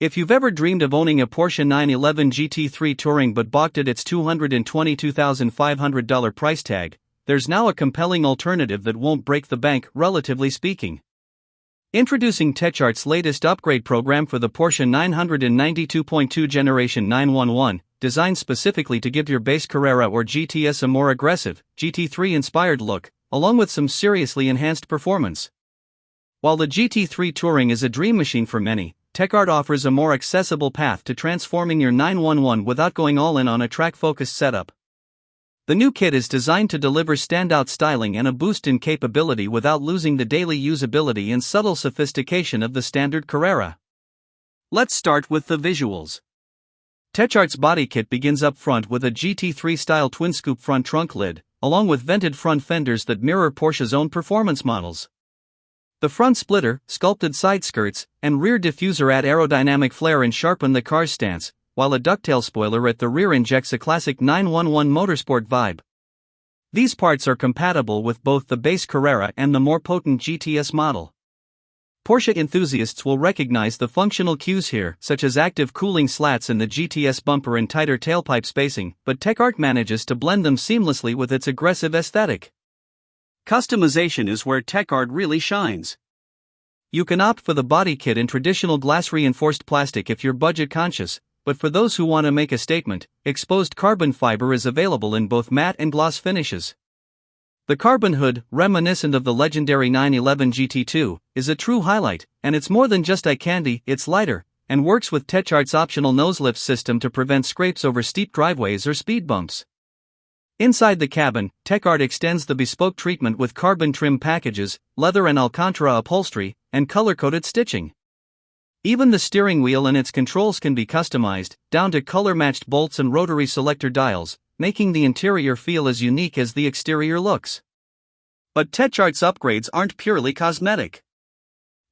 If you've ever dreamed of owning a Porsche 911 GT3 Touring but balked at its $222,500 price tag, there's now a compelling alternative that won't break the bank, relatively speaking. Introducing Techart's latest upgrade program for the Porsche 992.2 Generation 911, designed specifically to give your base Carrera or GTS a more aggressive, GT3-inspired look, along with some seriously enhanced performance. While the GT3 Touring is a dream machine for many, Techart offers a more accessible path to transforming your 911 without going all in on a track-focused setup. The new kit is designed to deliver standout styling and a boost in capability without losing the daily usability and subtle sophistication of the standard Carrera. Let's start with the visuals. Techart's body kit begins up front with a GT3-style twin-scoop front trunk lid, along with vented front fenders that mirror Porsche's own performance models. The front splitter, sculpted side skirts, and rear diffuser add aerodynamic flair and sharpen the car's stance, while a ducktail spoiler at the rear injects a classic 911 motorsport vibe. These parts are compatible with both the base Carrera and the more potent GTS model. Porsche enthusiasts will recognize the functional cues here, such as active cooling slats in the GTS bumper and tighter tailpipe spacing, but Techart manages to blend them seamlessly with its aggressive aesthetic. Customization is where Techart really shines. You can opt for the body kit in traditional glass-reinforced plastic if you're budget-conscious, but for those who want to make a statement, exposed carbon fiber is available in both matte and gloss finishes. The carbon hood, reminiscent of the legendary 911 GT2, is a true highlight, and it's more than just eye candy, it's lighter, and works with Techart's optional nose-lift system to prevent scrapes over steep driveways or speed bumps. Inside the cabin, Techart extends the bespoke treatment with carbon trim packages, leather and Alcantara upholstery, and color-coded stitching. Even the steering wheel and its controls can be customized, down to color-matched bolts and rotary selector dials, making the interior feel as unique as the exterior looks. But Techart's upgrades aren't purely cosmetic.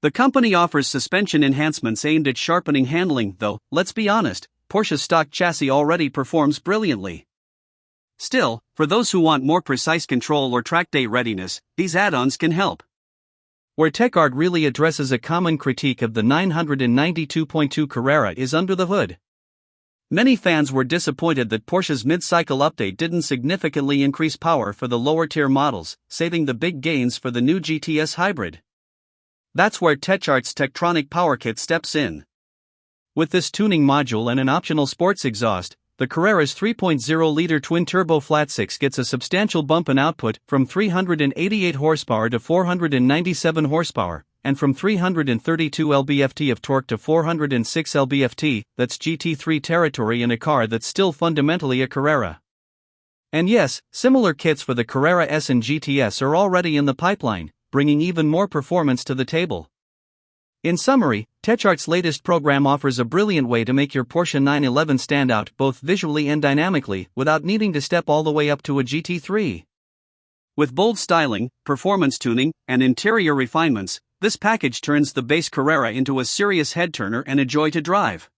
The company offers suspension enhancements aimed at sharpening handling, though, let's be honest, Porsche's stock chassis already performs brilliantly. Still, for those who want more precise control or track day readiness, these add-ons can help. Where Techart really addresses a common critique of the 992.2 Carrera is under the hood. Many fans were disappointed that Porsche's mid-cycle update didn't significantly increase power for the lower-tier models, saving the big gains for the new GTS hybrid. That's where Techart's Techtronic Power Kit steps in. With this tuning module and an optional sports exhaust, the Carrera's 3.0-liter twin-turbo flat-six gets a substantial bump in output from 388 horsepower to 497 horsepower, and from 332 lb-ft of torque to 406 lb-ft, that's GT3 territory in a car that's still fundamentally a Carrera. And yes, similar kits for the Carrera S and GTS are already in the pipeline, bringing even more performance to the table. In summary, Techart's latest program offers a brilliant way to make your Porsche 911 stand out both visually and dynamically without needing to step all the way up to a GT3. With bold styling, performance tuning, and interior refinements, this package turns the base Carrera into a serious head-turner and a joy to drive.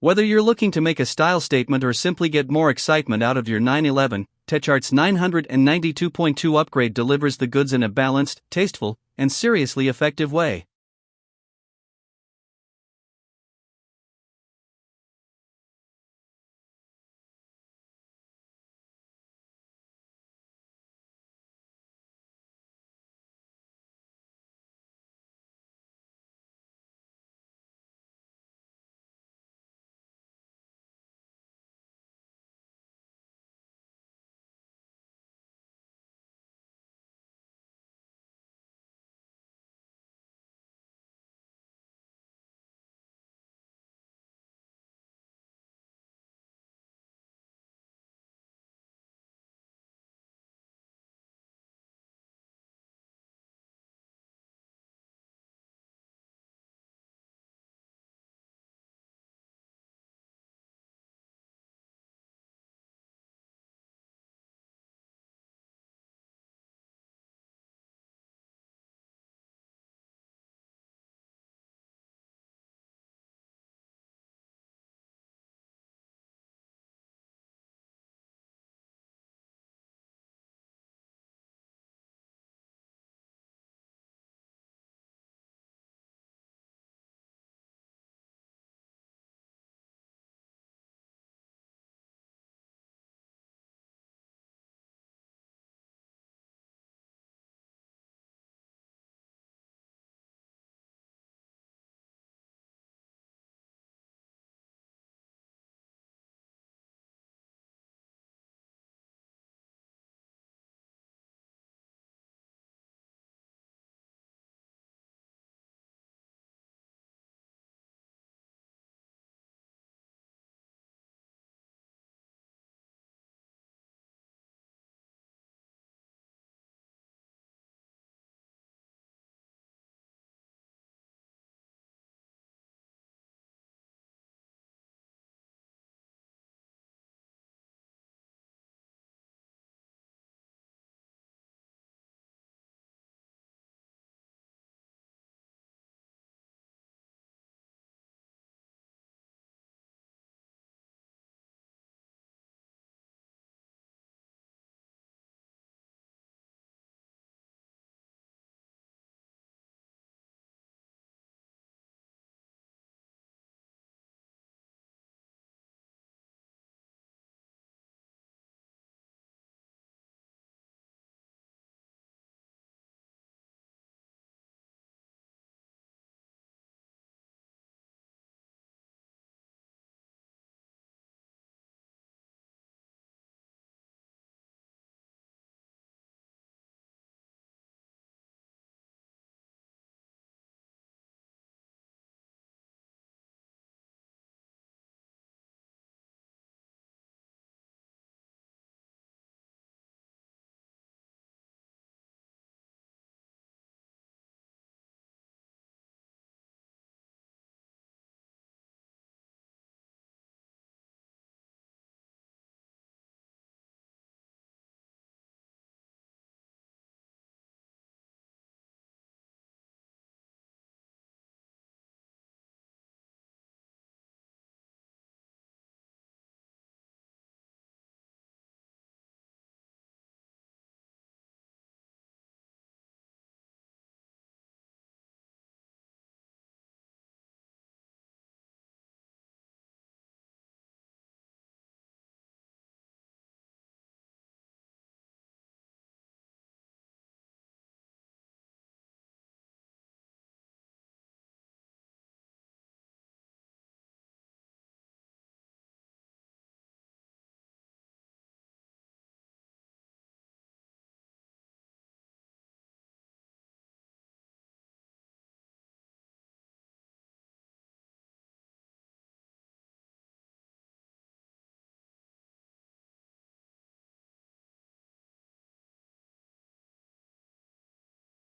Whether you're looking to make a style statement or simply get more excitement out of your 911, Techart's 992.2 upgrade delivers the goods in a balanced, tasteful, and seriously effective way.